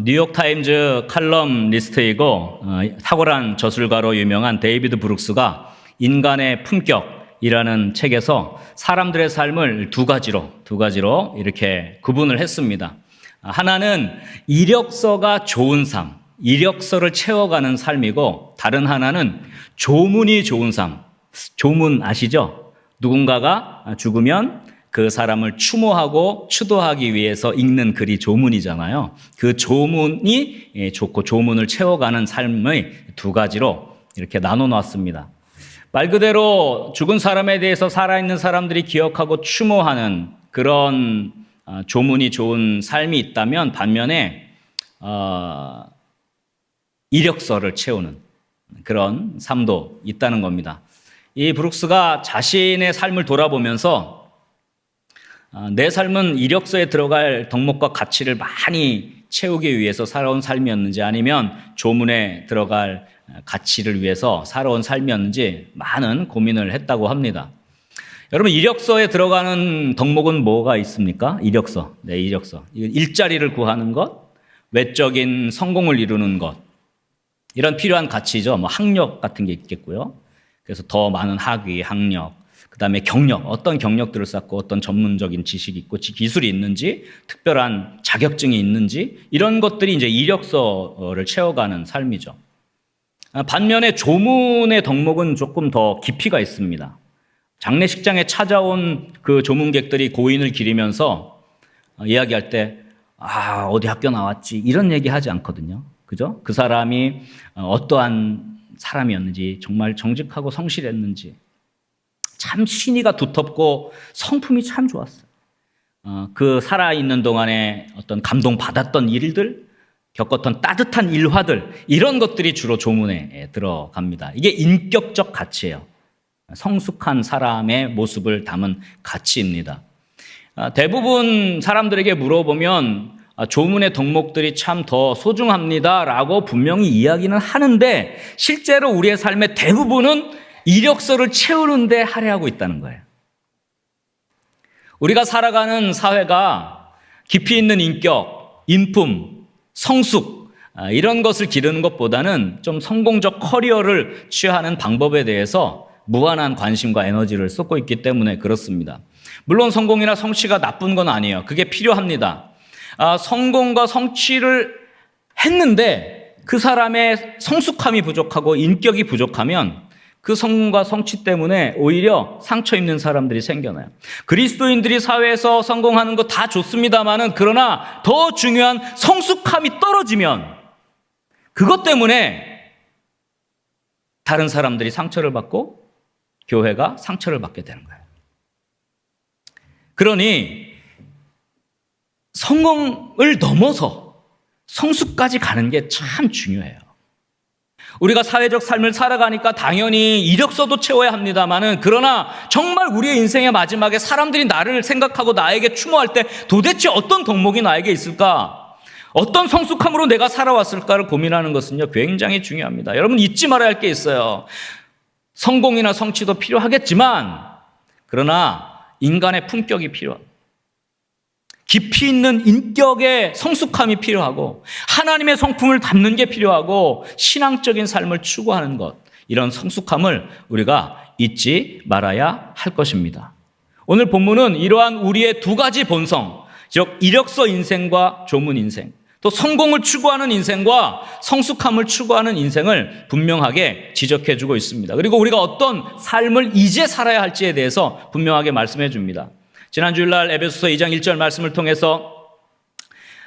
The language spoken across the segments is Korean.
뉴욕타임즈 칼럼니스트이고 탁월한 저술가로 유명한 데이비드 브룩스가 인간의 품격이라는 책에서 사람들의 삶을 두 가지로 이렇게 구분을 했습니다. 하나는 이력서가 좋은 삶, 이력서를 채워가는 삶이고, 다른 하나는 조문이 좋은 삶. 조문 아시죠? 누군가가 죽으면 그 사람을 추모하고 추도하기 위해서 읽는 글이 조문이잖아요. 그 조문이 좋고 조문을 채워가는 삶의 두 가지로 이렇게 나눠 놨습니다. 말 그대로 죽은 사람에 대해서 살아있는 사람들이 기억하고 추모하는 그런 조문이 좋은 삶이 있다면, 반면에 이력서를 채우는 그런 삶도 있다는 겁니다. 이 브룩스가 자신의 삶을 돌아보면서 내 삶은 이력서에 들어갈 덕목과 가치를 많이 채우기 위해서 살아온 삶이었는지, 아니면 조문에 들어갈 가치를 위해서 살아온 삶이었는지 많은 고민을 했다고 합니다. 여러분, 이력서에 들어가는 덕목은 뭐가 있습니까? 이력서. 네, 이력서. 일자리를 구하는 것, 외적인 성공을 이루는 것, 이런 필요한 가치죠. 뭐 학력 같은 게 있겠고요. 그래서 더 많은 학위, 학력, 그 다음에 경력, 어떤 경력들을 쌓고 어떤 전문적인 지식이 있고 기술이 있는지, 특별한 자격증이 있는지, 이런 것들이 이제 이력서를 채워가는 삶이죠. 반면에 조문의 덕목은 조금 더 깊이가 있습니다. 장례식장에 찾아온 그 조문객들이 고인을 기리면서 이야기할 때, 어디 학교 나왔지, 이런 얘기 하지 않거든요. 그죠? 그 사람이 어떠한 사람이었는지, 정말 정직하고 성실했는지, 참 신의가 두텁고 성품이 참 좋았어요. 그 살아있는 동안에 어떤 감동받았던 일들, 겪었던 따뜻한 일화들, 이런 것들이 주로 조문에 들어갑니다. 이게 인격적 가치예요. 성숙한 사람의 모습을 담은 가치입니다. 대부분 사람들에게 물어보면 조문의 덕목들이 참 더 소중합니다라고 분명히 이야기는 하는데, 실제로 우리의 삶의 대부분은 이력서를 채우는 데 할애하고 있다는 거예요. 우리가 살아가는 사회가 깊이 있는 인격, 인품, 성숙, 이런 것을 기르는 것보다는 좀 성공적 커리어를 취하는 방법에 대해서 무한한 관심과 에너지를 쏟고 있기 때문에 그렇습니다. 물론 성공이나 성취가 나쁜 건 아니에요. 그게 필요합니다. 성공과 성취를 했는데 그 사람의 성숙함이 부족하고 인격이 부족하면 그 성공과 성취 때문에 오히려 상처 입는 사람들이 생겨나요. 그리스도인들이 사회에서 성공하는 거 다 좋습니다만은, 그러나 더 중요한 성숙함이 떨어지면 그것 때문에 다른 사람들이 상처를 받고 교회가 상처를 받게 되는 거예요. 그러니 성공을 넘어서 성숙까지 가는 게 참 중요해요. 우리가 사회적 삶을 살아가니까 당연히 이력서도 채워야 합니다만은, 그러나 정말 우리의 인생의 마지막에 사람들이 나를 생각하고 나에게 추모할 때 도대체 어떤 덕목이 나에게 있을까? 어떤 성숙함으로 내가 살아왔을까를 고민하는 것은요, 굉장히 중요합니다. 여러분, 잊지 말아야 할 게 있어요. 성공이나 성취도 필요하겠지만, 그러나 인간의 품격이 필요합니다. 깊이 있는 인격의 성숙함이 필요하고, 하나님의 성품을 담는 게 필요하고, 신앙적인 삶을 추구하는 것, 이런 성숙함을 우리가 잊지 말아야 할 것입니다. 오늘 본문은 이러한 우리의 두 가지 본성, 즉 이력서 인생과 조문 인생, 또 성공을 추구하는 인생과 성숙함을 추구하는 인생을 분명하게 지적해 주고 있습니다. 그리고 우리가 어떤 삶을 이제 살아야 할지에 대해서 분명하게 말씀해 줍니다. 지난 주일날 에베소서 2장 1절 말씀을 통해서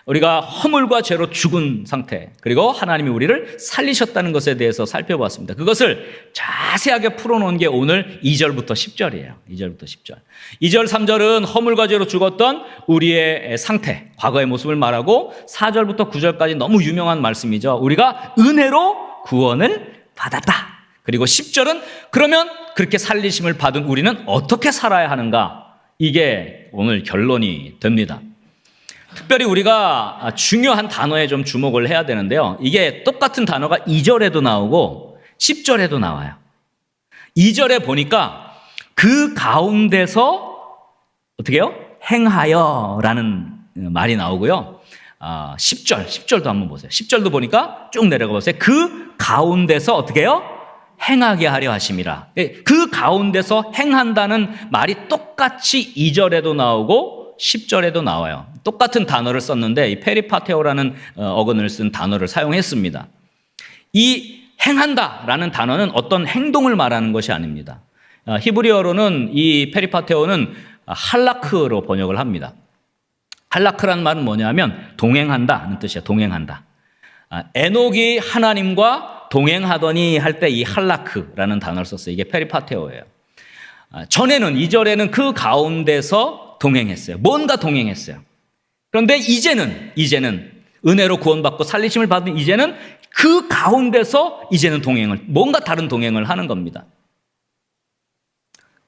우리가 허물과 죄로 죽은 상태, 그리고 하나님이 우리를 살리셨다는 것에 대해서 살펴보았습니다. 그것을 자세하게 풀어놓은 게 오늘 2절부터 10절이에요. 2절부터 10절. 2절, 3절은 허물과 죄로 죽었던 우리의 상태, 과거의 모습을 말하고, 4절부터 9절까지 너무 유명한 말씀이죠. 우리가 은혜로 구원을 받았다. 그리고 10절은 그러면 그렇게 살리심을 받은 우리는 어떻게 살아야 하는가? 이게 오늘 결론이 됩니다. 특별히 우리가 중요한 단어에 좀 주목을 해야 되는데요. 이게 똑같은 단어가 2절에도 나오고 10절에도 나와요. 2절에 보니까 그 가운데서 어떻게 해요? 행하여라는 말이 나오고요. 10절도 한번 보세요. 10절도 보니까 쭉 내려가 보세요. 그 가운데서 어떻게 해요? 행하게 하려 하심이라. 그 가운데서 행한다는 말이 똑같이 2절에도 나오고 10절에도 나와요. 똑같은 단어를 썼는데 이 페리파테오라는 어근을 쓴 단어를 사용했습니다. 이 행한다라는 단어는 어떤 행동을 말하는 것이 아닙니다. 히브리어로는 이 페리파테오는 할라크로 번역을 합니다. 할라크라는 말은 뭐냐면 동행한다는 뜻이에요. 동행한다. 에녹이 하나님과 동행하더니 할 때 이 할라크라는 단어를 썼어요. 이게 페리파테오예요. 전에는 2절에는 그 가운데서 동행했어요. 뭔가 동행했어요. 그런데 이제는 은혜로 구원받고 살리심을 받은 이제는 그 가운데서 이제는 뭔가 다른 동행을 하는 겁니다.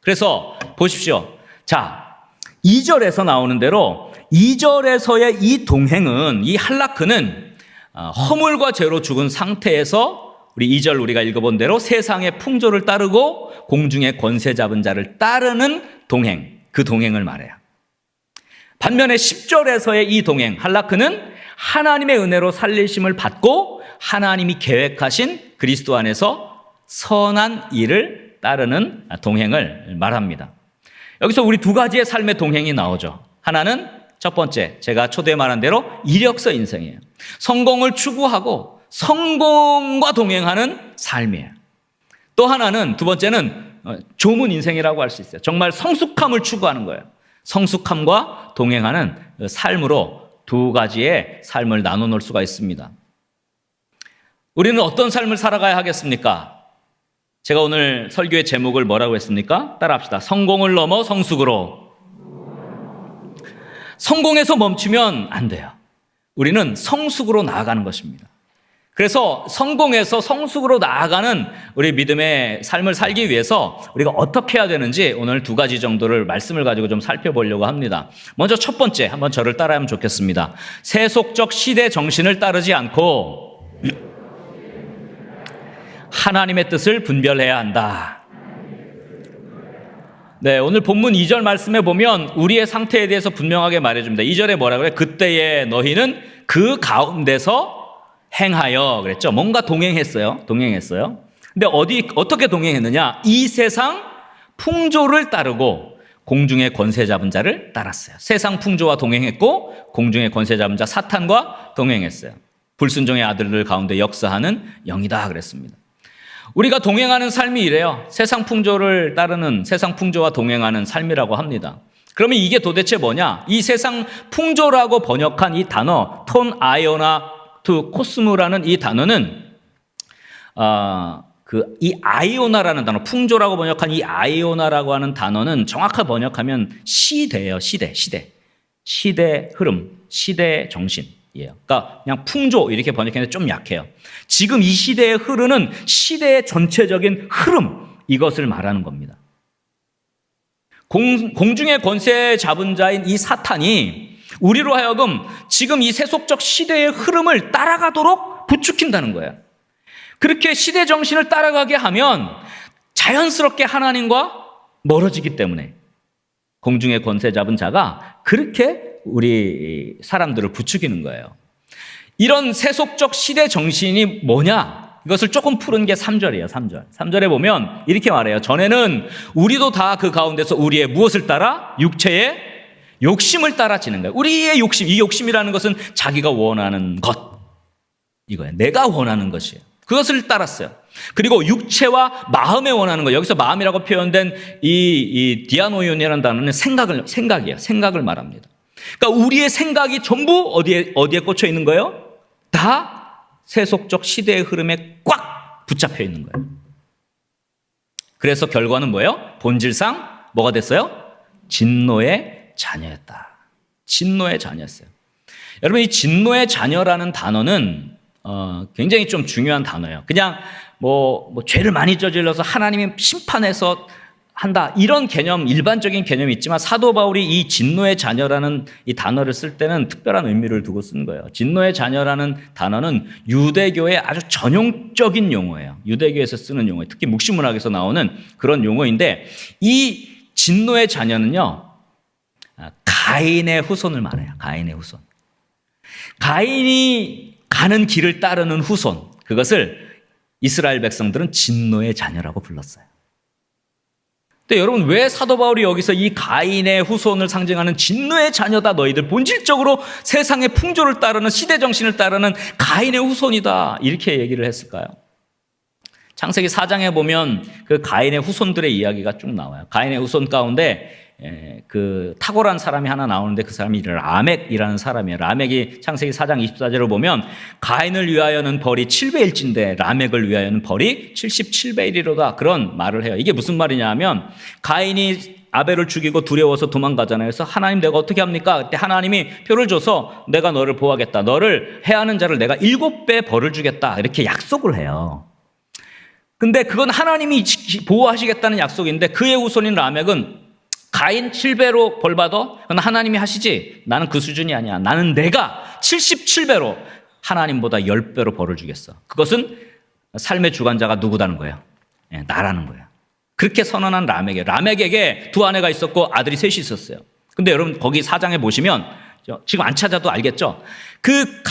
그래서 보십시오. 자, 2절에서 나오는 대로 2절에서의 이 동행은, 이 할라크는 허물과 죄로 죽은 상태에서 우리 2절 우리가 읽어본 대로 세상의 풍조를 따르고 공중의 권세 잡은 자를 따르는 동행, 그 동행을 말해요. 반면에 10절에서의 이 동행, 할라크는 하나님의 은혜로 살리심을 받고 하나님이 계획하신 그리스도 안에서 선한 일을 따르는 동행을 말합니다. 여기서 우리 두 가지의 삶의 동행이 나오죠. 하나는 첫 번째, 제가 초대에 말한 대로 이력서 인생이에요. 성공을 추구하고 성공과 동행하는 삶이에요. 또 하나는, 두 번째는 조문 인생이라고 할 수 있어요. 정말 성숙함을 추구하는 거예요. 성숙함과 동행하는 삶으로 두 가지의 삶을 나눠 놓을 수가 있습니다. 우리는 어떤 삶을 살아가야 하겠습니까? 제가 오늘 설교의 제목을 뭐라고 했습니까? 따라합시다. 성공을 넘어 성숙으로. 성공에서 멈추면 안 돼요. 우리는 성숙으로 나아가는 것입니다. 그래서 성공에서 성숙으로 나아가는 우리 믿음의 삶을 살기 위해서 우리가 어떻게 해야 되는지 오늘 두 가지 정도를 말씀을 가지고 좀 살펴보려고 합니다. 먼저 첫 번째, 한번 저를 따라하면 좋겠습니다. 세속적 시대 정신을 따르지 않고 하나님의 뜻을 분별해야 한다. 네, 오늘 본문 2절 말씀에 보면 우리의 상태에 대해서 분명하게 말해줍니다. 2절에 뭐라고 그래요? 그때에 너희는 그 가운데서 행하여 그랬죠. 뭔가 동행했어요. 근데 어떻게 동행했느냐? 이 세상 풍조를 따르고 공중의 권세 잡은 자를 따랐어요. 세상 풍조와 동행했고 공중의 권세 잡은 자 사탄과 동행했어요. 불순종의 아들들 가운데 역사하는 영이다 그랬습니다. 우리가 동행하는 삶이 이래요. 세상 풍조를 따르는, 세상 풍조와 동행하는 삶이라고 합니다. 그러면 이게 도대체 뭐냐? 이 세상 풍조라고 번역한 이 단어 톤 아이오나 투 코스무라는 이 단어는 이 아이오나라는 단어, 풍조라고 번역한 이 아이오나라고 하는 단어는 정확하게 번역하면 시대예요. 시대 흐름, 시대 정신이에요. 그러니까 그냥 풍조 이렇게 번역했는데 좀 약해요. 지금 이 시대에 흐르는 시대의 전체적인 흐름, 이것을 말하는 겁니다. 공중의 권세 잡은 자인 이 사탄이 우리로 하여금 지금 이 세속적 시대의 흐름을 따라가도록 부추긴다는 거예요. 그렇게 시대 정신을 따라가게 하면 자연스럽게 하나님과 멀어지기 때문에 공중의 권세 잡은 자가 그렇게 우리 사람들을 부추기는 거예요. 이런 세속적 시대 정신이 뭐냐? 이것을 조금 푸른 게 3절이에요. 3절에 보면 이렇게 말해요. 전에는 우리도 다 그 가운데서 우리의 무엇을 따라? 육체의 욕심을 따라지는 거예요. 우리의 욕심, 이 욕심이라는 것은 자기가 원하는 것, 이거예요. 내가 원하는 것이에요. 그것을 따랐어요. 그리고 육체와 마음에 원하는 것, 여기서 마음이라고 표현된 이 디아노이온이라는 단어는 생각이에요. 생각을 말합니다. 그러니까 우리의 생각이 전부 어디에 꽂혀 있는 거예요? 다 세속적 시대의 흐름에 꽉 붙잡혀 있는 거예요. 그래서 결과는 뭐예요? 본질상 뭐가 됐어요? 진노의 자녀였다. 진노의 자녀였어요. 여러분, 이 진노의 자녀라는 단어는 굉장히 좀 중요한 단어예요. 그냥 뭐 죄를 많이 저질러서 하나님이 심판해서 한다, 이런 개념, 일반적인 개념이 있지만 사도 바울이 이 진노의 자녀라는 이 단어를 쓸 때는 특별한 의미를 두고 쓴 거예요. 진노의 자녀라는 단어는 유대교의 아주 전용적인 용어예요. 유대교에서 쓰는 용어예요. 특히 묵시문학에서 나오는 그런 용어인데, 이 진노의 자녀는요, 가인의 후손을 말해요. 가인의 후손. 가인이 가는 길을 따르는 후손, 그것을 이스라엘 백성들은 진노의 자녀라고 불렀어요. 근데 여러분, 왜 사도 바울이 여기서 이 가인의 후손을 상징하는 진노의 자녀다, 너희들 본질적으로 세상의 풍조를 따르는, 시대 정신을 따르는 가인의 후손이다, 이렇게 얘기를 했을까요? 창세기 4장에 보면 그 가인의 후손들의 이야기가 쭉 나와요. 가인의 후손 가운데 그 탁월한 사람이 하나 나오는데 그 사람이 라멕이라는 사람이에요. 라멕이 창세기 4장 24절을 보면 가인을 위하여는 벌이 7배일진데 라멕을 위하여는 벌이 77배이리로다, 그런 말을 해요. 이게 무슨 말이냐 하면, 가인이 아벨을 죽이고 두려워서 도망가잖아요. 그래서 하나님, 내가 어떻게 합니까? 그때 하나님이 표를 줘서 내가 너를 보호하겠다, 너를 해하는 자를 내가 7배 벌을 주겠다, 이렇게 약속을 해요. 근데 그건 하나님이 보호하시겠다는 약속인데, 그의 후손인 라멕은 가인 7배로 벌 받아? 그건 하나님이 하시지, 나는 그 수준이 아니야, 나는 내가 77배로 하나님보다 10배로 벌을 주겠어. 그것은 삶의 주관자가 누구다는 거예요? 나라는 거예요. 그렇게 선언한 라멕이에요. 라멕에게 두 아내가 있었고 아들이 셋이 있었어요. 근데 여러분, 거기 4장에 보시면, 지금 안 찾아도 알겠죠? 그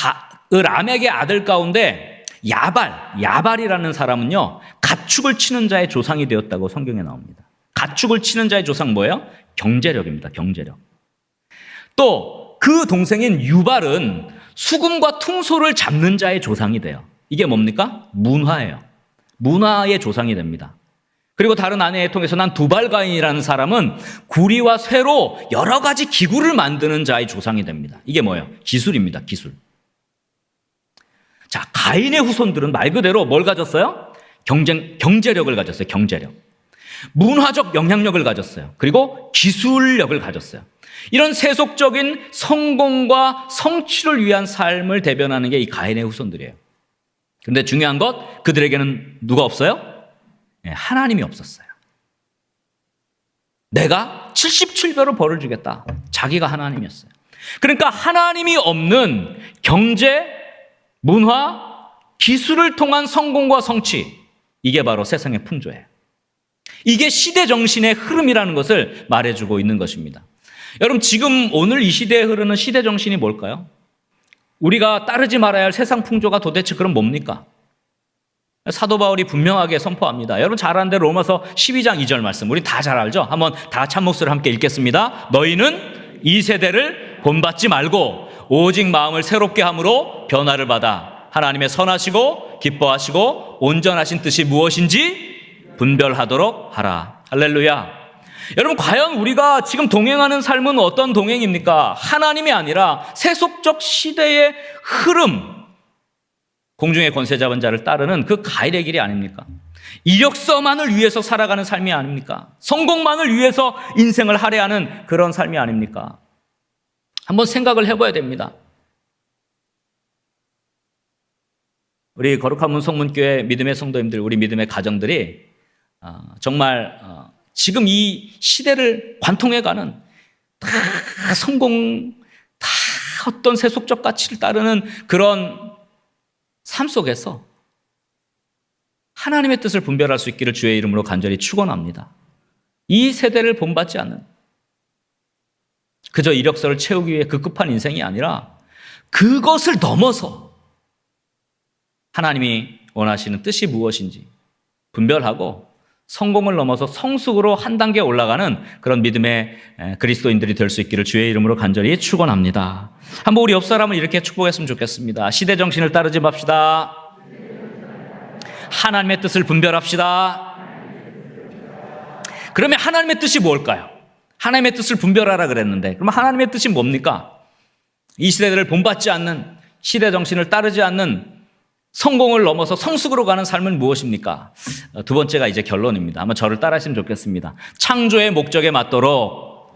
라멕의 아들 가운데 야발이라는 사람은요, 가축을 치는 자의 조상이 되었다고 성경에 나옵니다. 가축을 치는 자의 조상 뭐예요? 경제력입니다. 경제력. 또 그 동생인 유발은 수금과 퉁소를 잡는 자의 조상이 돼요. 이게 뭡니까? 문화예요. 문화의 조상이 됩니다. 그리고 다른 아내의 통해서 난 두발가인이라는 사람은 구리와 쇠로 여러 가지 기구를 만드는 자의 조상이 됩니다. 이게 뭐예요? 기술입니다. 기술. 자, 가인의 후손들은 말 그대로 뭘 가졌어요? 경제력을 가졌어요. 경제력. 문화적 영향력을 가졌어요. 그리고 기술력을 가졌어요. 이런 세속적인 성공과 성취를 위한 삶을 대변하는 게 이 가인의 후손들이에요. 그런데 중요한 것, 그들에게는 누가 없어요? 하나님이 없었어요. 내가 77배로 벌을 주겠다. 자기가 하나님이었어요. 그러니까 하나님이 없는 경제, 문화, 기술을 통한 성공과 성취, 이게 바로 세상의 풍조예요. 이게 시대 정신의 흐름이라는 것을 말해주고 있는 것입니다. 여러분, 지금 오늘 이 시대에 흐르는 시대 정신이 뭘까요? 우리가 따르지 말아야 할 세상 풍조가 도대체 그럼 뭡니까? 사도 바울이 분명하게 선포합니다. 여러분 잘 아는 대로 로마서 12장 2절 말씀, 우리 다 잘 알죠? 한번 다 참목소리를 함께 읽겠습니다. 너희는 이 세대를 본받지 말고 오직 마음을 새롭게 함으로 변화를 받아 하나님의 선하시고 기뻐하시고 온전하신 뜻이 무엇인지 분별하도록 하라. 할렐루야. 여러분, 과연 우리가 지금 동행하는 삶은 어떤 동행입니까? 하나님이 아니라 세속적 시대의 흐름, 공중의 권세 잡은 자를 따르는 그 가일의 길이 아닙니까? 이력서만을 위해서 살아가는 삶이 아닙니까? 성공만을 위해서 인생을 할애하는 그런 삶이 아닙니까? 한번 생각을 해봐야 됩니다. 우리 거룩한 문성문교회 믿음의 성도님들, 우리 믿음의 가정들이 정말 지금 이 시대를 관통해가는 다 성공, 다 어떤 세속적 가치를 따르는 그런 삶 속에서 하나님의 뜻을 분별할 수 있기를 주의 이름으로 간절히 축원합니다. 이 세대를 본받지 않는, 그저 이력서를 채우기 위해 급급한 인생이 아니라 그것을 넘어서 하나님이 원하시는 뜻이 무엇인지 분별하고 성공을 넘어서 성숙으로 한 단계 올라가는 그런 믿음의 그리스도인들이 될 수 있기를 주의 이름으로 간절히 축원합니다. 한번 우리 옆 사람을 이렇게 축복했으면 좋겠습니다. 시대 정신을 따르지 맙시다. 하나님의 뜻을 분별합시다. 그러면 하나님의 뜻이 뭘까요? 하나님의 뜻을 분별하라 그랬는데, 그러면 하나님의 뜻이 뭡니까? 이 시대들을 본받지 않는, 시대 정신을 따르지 않는 성공을 넘어서 성숙으로 가는 삶은 무엇입니까? 두 번째가 이제 결론입니다. 한번 저를 따라하시면 좋겠습니다. 창조의 목적에 맞도록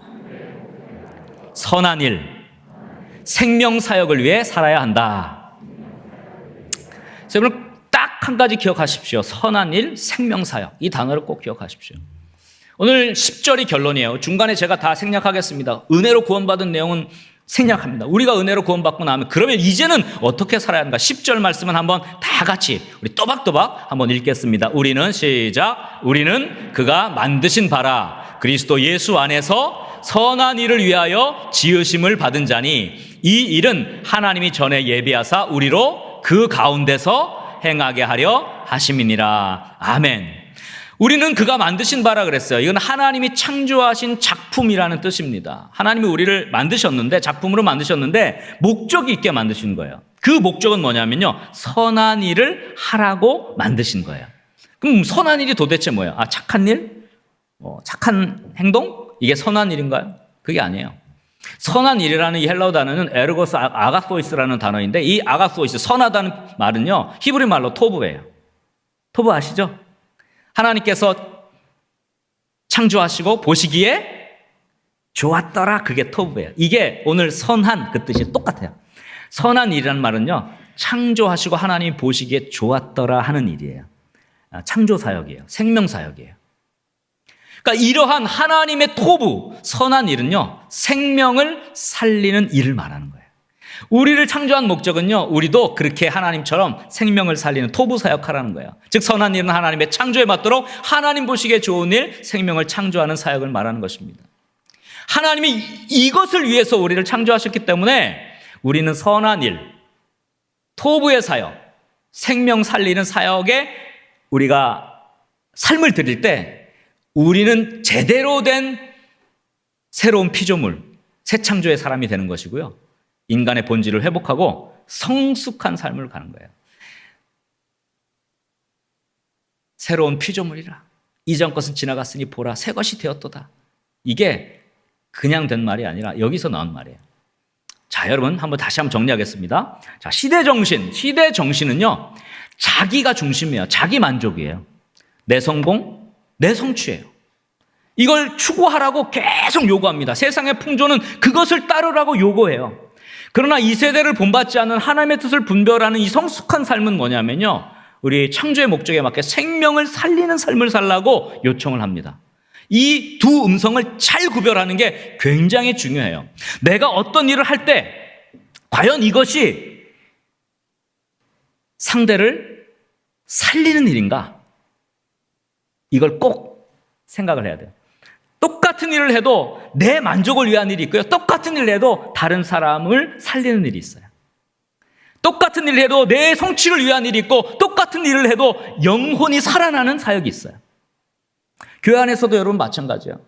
선한 일, 생명사역을 위해 살아야 한다. 여러분 딱 한 가지 기억하십시오. 선한 일, 생명사역. 이 단어를 꼭 기억하십시오. 오늘 10절이 결론이에요. 중간에 제가 다 생략하겠습니다. 은혜로 구원받은 내용은 생략합니다. 우리가 은혜로 구원받고 나면 그러면 이제는 어떻게 살아야 하는가? 10절 말씀은 한번 다 같이 우리 또박또박 한번 읽겠습니다. 우리는 시작. 우리는 그가 만드신 바라 그리스도 예수 안에서 선한 일을 위하여 지으심을 받은 자니 이 일은 하나님이 전에 예비하사 우리로 그 가운데서 행하게 하려 하심이니라. 아멘. 우리는 그가 만드신 바라 그랬어요. 이건 하나님이 창조하신 작품이라는 뜻입니다. 하나님이 우리를 만드셨는데, 작품으로 만드셨는데 목적이 있게 만드신 거예요. 그 목적은 뭐냐면요, 선한 일을 하라고 만드신 거예요. 그럼 선한 일이 도대체 뭐예요? 착한 일? 착한 행동? 이게 선한 일인가요? 그게 아니에요. 선한 일이라는 이 헬라어 단어는 에르고스 아가소이스라는 단어인데, 이 아가소이스, 선하다는 말은요, 히브리 말로 토브예요. 토브 아시죠? 하나님께서 창조하시고 보시기에 좋았더라, 그게 토브예요. 이게 오늘 선한 그 뜻이 똑같아요. 선한 일이라는 말은요, 창조하시고 하나님이 보시기에 좋았더라 하는 일이에요. 창조사역이에요. 생명사역이에요. 그러니까 이러한 하나님의 토부, 선한 일은요, 생명을 살리는 일을 말하는 거예요. 우리를 창조한 목적은요, 우리도 그렇게 하나님처럼 생명을 살리는 토부 사역하라는 거예요. 즉 선한 일은 하나님의 창조에 맞도록 하나님 보시기에 좋은 일, 생명을 창조하는 사역을 말하는 것입니다. 하나님이 이것을 위해서 우리를 창조하셨기 때문에 우리는 선한 일, 토부의 사역, 생명 살리는 사역에 우리가 삶을 드릴 때 우리는 제대로 된 새로운 피조물, 새 창조의 사람이 되는 것이고요, 인간의 본질을 회복하고 성숙한 삶을 가는 거예요. 새로운 피조물이라. 이전 것은 지나갔으니 보라, 새 것이 되었도다. 이게 그냥 된 말이 아니라 여기서 나온 말이에요. 자, 여러분 다시 한번 정리하겠습니다. 자, 시대 정신은요, 자기가 중심이에요. 자기 만족이에요. 내 성공, 내 성취예요. 이걸 추구하라고 계속 요구합니다. 세상의 풍조는 그것을 따르라고 요구해요. 그러나 이 세대를 본받지 않은 하나님의 뜻을 분별하는 이 성숙한 삶은 뭐냐면요, 우리 창조의 목적에 맞게 생명을 살리는 삶을 살라고 요청을 합니다. 이 두 음성을 잘 구별하는 게 굉장히 중요해요. 내가 어떤 일을 할 때 과연 이것이 상대를 살리는 일인가? 이걸 꼭 생각을 해야 돼요. 똑같은 일을 해도 내 만족을 위한 일이 있고요, 똑같은 일을 해도 다른 사람을 살리는 일이 있어요. 똑같은 일을 해도 내 성취를 위한 일이 있고, 똑같은 일을 해도 영혼이 살아나는 사역이 있어요. 교회 안에서도 여러분 마찬가지예요.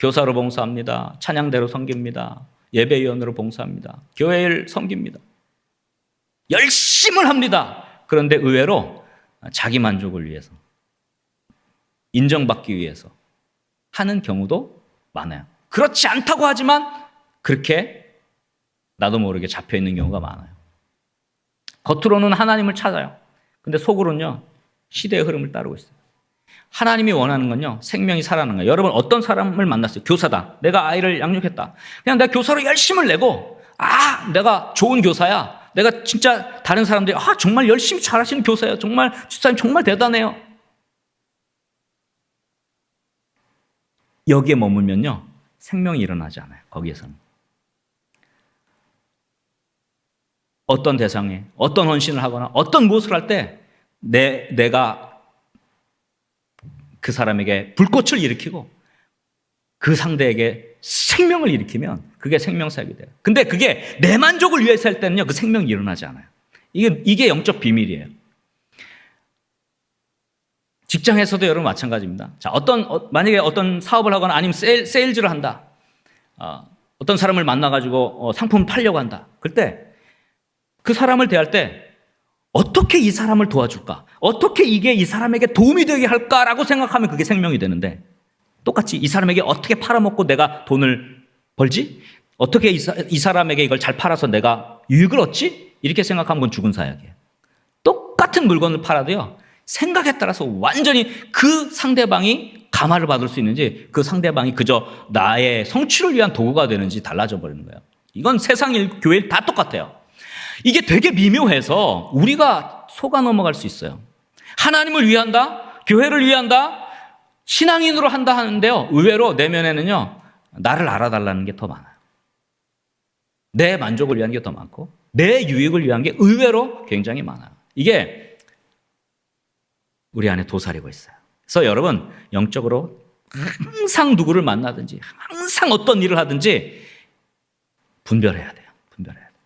교사로 봉사합니다. 찬양대로 섬깁니다. 예배위원으로 봉사합니다. 교회를 섬깁니다. 열심을 합니다. 그런데 의외로 자기 만족을 위해서, 인정받기 위해서 하는 경우도 많아요. 그렇지 않다고 하지만 그렇게 나도 모르게 잡혀있는 경우가 많아요. 겉으로는 하나님을 찾아요. 근데 속으로는요, 시대의 흐름을 따르고 있어요. 하나님이 원하는 건요, 생명이 살아나는 거예요. 여러분 어떤 사람을 만났어요? 교사다. 내가 아이를 양육했다. 그냥 내가 교사로 열심을 내고, 내가 좋은 교사야. 내가 진짜 다른 사람들이 정말 열심히 잘하시는 교사예요. 정말 집사님 정말 대단해요. 여기에 머물면요, 생명이 일어나지 않아요. 거기에서는. 어떤 대상에 어떤 헌신을 하거나 어떤 무엇을 할 때 내가 그 사람에게 불꽃을 일으키고 그 상대에게 생명을 일으키면 그게 생명사역이 돼요. 근데 그게 내 만족을 위해서 할 때는요, 그 생명이 일어나지 않아요. 이게 영적 비밀이에요. 직장에서도 여러분 마찬가지입니다. 자, 만약에 어떤 사업을 하거나 아니면 세일즈를 한다. 어떤 사람을 만나가지고 상품을 팔려고 한다. 그때 그 사람을 대할 때 어떻게 이 사람을 도와줄까? 어떻게 이게 이 사람에게 도움이 되게 할까라고 생각하면 그게 생명이 되는데, 똑같이 이 사람에게 어떻게 팔아먹고 내가 돈을 벌지? 어떻게 이 사람에게 이걸 잘 팔아서 내가 유익을 얻지? 이렇게 생각하면 그건 죽은 사역이에요. 똑같은 물건을 팔아도요, 생각에 따라서 완전히 그 상대방이 감화를 받을 수 있는지, 그 상대방이 그저 나의 성취를 위한 도구가 되는지 달라져 버리는 거예요. 이건 세상 일, 교회 일 다 똑같아요. 이게 되게 미묘해서 우리가 속아 넘어갈 수 있어요. 하나님을 위한다, 교회를 위한다, 신앙인으로 한다 하는데요, 의외로 내면에는요, 나를 알아달라는 게 더 많아요. 내 만족을 위한 게 더 많고 내 유익을 위한 게 의외로 굉장히 많아요. 이게 우리 안에 도사리고 있어요. 그래서 여러분, 영적으로 항상 누구를 만나든지 항상 어떤 일을 하든지 분별해야 돼요. 분별해야 돼요.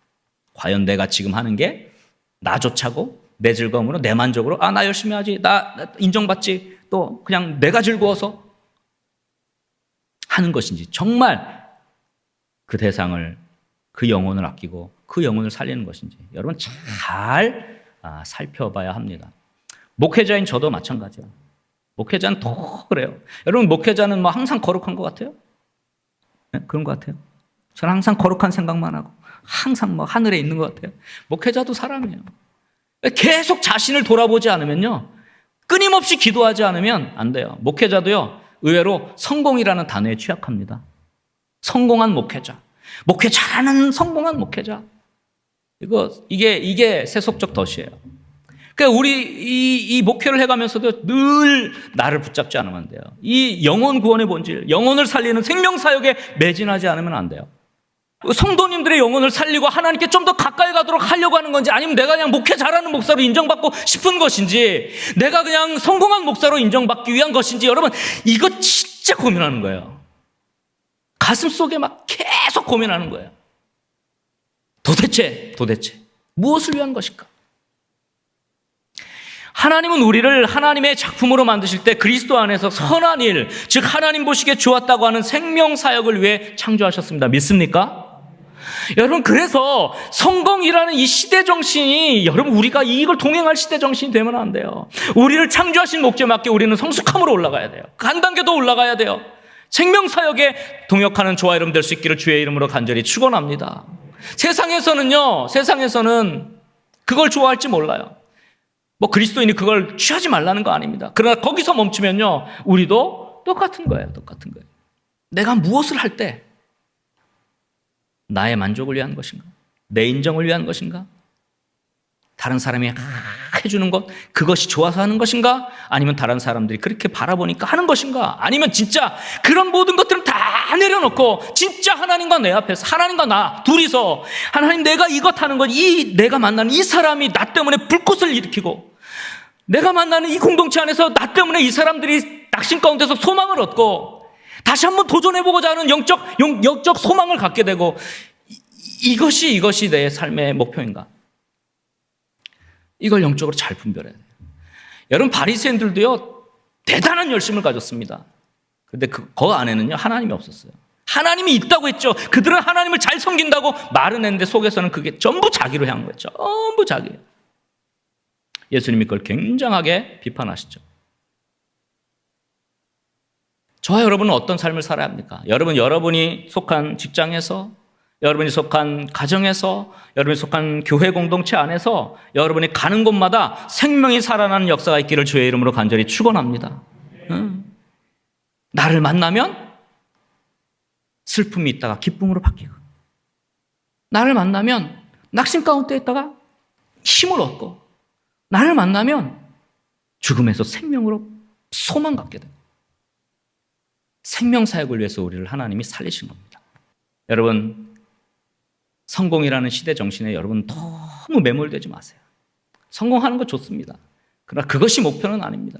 과연 내가 지금 하는 게 나 좋자고 내 즐거움으로 내 만족으로 나 열심히 하지 나 인정받지 또 그냥 내가 즐거워서 하는 것인지 정말 그 대상을 그 영혼을 아끼고 그 영혼을 살리는 것인지 여러분 잘 살펴봐야 합니다. 목회자인 저도 마찬가지예요. 목회자는 더 그래요. 여러분 목회자는 뭐 항상 거룩한 것 같아요? 네? 그런 것 같아요. 저는 항상 거룩한 생각만 하고 항상 뭐 하늘에 있는 것 같아요. 목회자도 사람이에요. 계속 자신을 돌아보지 않으면요, 끊임없이 기도하지 않으면 안 돼요. 목회자도요, 의외로 성공이라는 단어에 취약합니다. 성공한 목회자, 목회 잘하는 성공한 목회자. 이게 세속적 덫이에요. 그러니까 우리 이 목회를 해가면서도 늘 나를 붙잡지 않으면 안 돼요. 이 영혼 구원의 본질, 영혼을 살리는 생명 사역에 매진하지 않으면 안 돼요. 성도님들의 영혼을 살리고 하나님께 좀 더 가까이 가도록 하려고 하는 건지, 아니면 내가 그냥 목회 잘하는 목사로 인정받고 싶은 것인지, 내가 그냥 성공한 목사로 인정받기 위한 것인지, 여러분 이거 진짜 고민하는 거예요. 가슴 속에 막 계속 고민하는 거예요. 도대체 무엇을 위한 것일까? 하나님은 우리를 하나님의 작품으로 만드실 때 그리스도 안에서 선한 일, 즉 하나님 보시기에 좋았다고 하는 생명 사역을 위해 창조하셨습니다. 믿습니까? 여러분, 그래서 성공이라는 이 시대 정신이, 여러분 우리가 이걸 동행할 시대 정신이 되면 안 돼요. 우리를 창조하신 목적에 맞게 우리는 성숙함으로 올라가야 돼요. 한 단계 더 올라가야 돼요. 생명 사역에 동역하는 저와 여러분 될 수 있기를 주의 이름으로 간절히 축원합니다. 세상에서는 그걸 좋아할지 몰라요. 뭐 그리스도인이 그걸 취하지 말라는 거 아닙니다. 그러나 거기서 멈추면요, 우리도 똑같은 거예요. 내가 무엇을 할 때 나의 만족을 위한 것인가? 내 인정을 위한 것인가? 다른 사람이 해주는 것, 그것이 좋아서 하는 것인가? 아니면 다른 사람들이 그렇게 바라보니까 하는 것인가? 아니면 진짜 그런 모든 것들은 다 내려놓고 진짜 하나님과 내 앞에서, 하나님과 나 둘이서, 하나님 내가 이것 하는 것, 내가 만나는 이 사람이 나 때문에 불꽃을 일으키고, 내가 만나는 이 공동체 안에서 나 때문에 이 사람들이 낙심 가운데서 소망을 얻고 다시 한번 도전해보고자 하는 영적 소망을 갖게 되고, 이것이 내 삶의 목표인가? 이걸 영적으로 잘 분별해야 돼요. 여러분, 바리새인들도요 대단한 열심을 가졌습니다. 그런데 그 안에는요 하나님이 없었어요. 하나님이 있다고 했죠. 그들은 하나님을 잘 섬긴다고 말은 했는데 속에서는 그게 전부 자기로 향한 거예요. 전부 자기예요. 예수님이 그걸 굉장하게 비판하시죠. 저와 여러분은 어떤 삶을 살아야 합니까? 여러분이 속한 직장에서, 여러분이 속한 가정에서, 여러분이 속한 교회 공동체 안에서 여러분이 가는 곳마다 생명이 살아나는 역사가 있기를 주의 이름으로 간절히 축원합니다. 나를 만나면 슬픔이 있다가 기쁨으로 바뀌고, 나를 만나면 낙심 가운데 있다가 힘을 얻고, 나를 만나면 죽음에서 생명으로 소망 갖게 돼요. 생명 사역을 위해서 우리를 하나님이 살리신 겁니다. 여러분, 성공이라는 시대 정신에 여러분 너무 매몰되지 마세요. 성공하는 거 좋습니다. 그러나 그것이 목표는 아닙니다.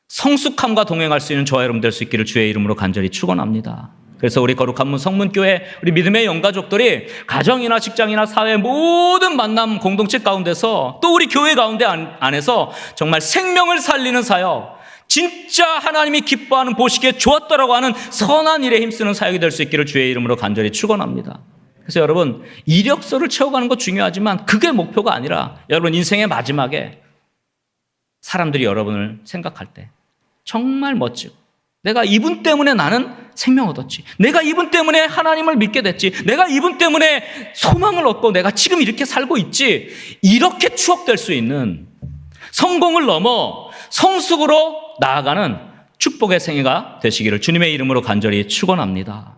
성숙함과 동행할 수 있는 저와 여러분 될 수 있기를 주의 이름으로 간절히 축원합니다. 그래서 우리 거룩한 문 성문교회, 우리 믿음의 영가족들이 가정이나 직장이나 사회 모든 만남 공동체 가운데서, 또 우리 교회 가운데 안에서 정말 생명을 살리는 사역, 진짜 하나님이 기뻐하는 보시기에 좋았다라고 하는 선한 일에 힘쓰는 사역이 될 수 있기를 주의 이름으로 간절히 축원합니다. 그래서 여러분, 이력서를 채워가는 거 중요하지만 그게 목표가 아니라, 여러분 인생의 마지막에 사람들이 여러분을 생각할 때 정말 멋지고, 내가 이분 때문에 나는 생명 얻었지, 내가 이분 때문에 하나님을 믿게 됐지, 내가 이분 때문에 소망을 얻고 내가 지금 이렇게 살고 있지, 이렇게 추억될 수 있는, 성공을 넘어 성숙으로 나아가는 축복의 생애가 되시기를 주님의 이름으로 간절히 축원합니다.